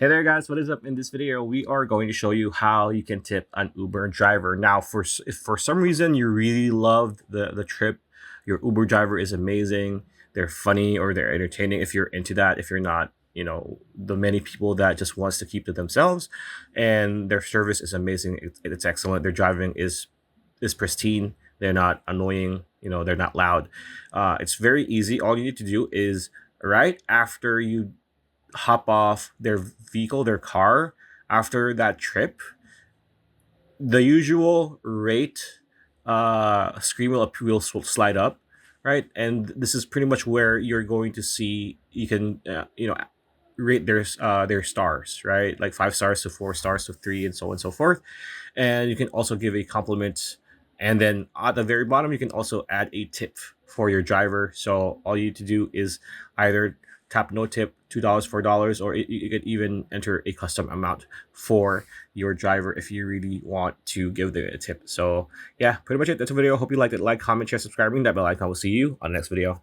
Hey there guys, what is up? In this video, we are going to show you how you can tip an Uber driver. Now, if for some reason you really loved the trip, your Uber driver is amazing, they're funny or they're entertaining. If you're into that, if you're not, the many people that just wants to keep to themselves, and their service is amazing, it's excellent. Their driving is pristine. They're not annoying. They're not loud. It's very easy. All you need to do is right after you hop off their vehicle, their car, after that trip, the usual rate screen will slide up, right? And this is pretty much where you're going to see you can rate their stars, right? Like 5 stars to 4 stars to three, and so on and so forth. And you can also give a compliment. And then at the very bottom, you can also add a tip for your driver. So all you need to do is either tap no tip, $2, $4, or you could even enter a custom amount for your driver if you really want to give them a tip. So yeah, pretty much it. That's a video. Hope you liked it. Like, comment, share, subscribing. That bell icon. We'll see you on the next video.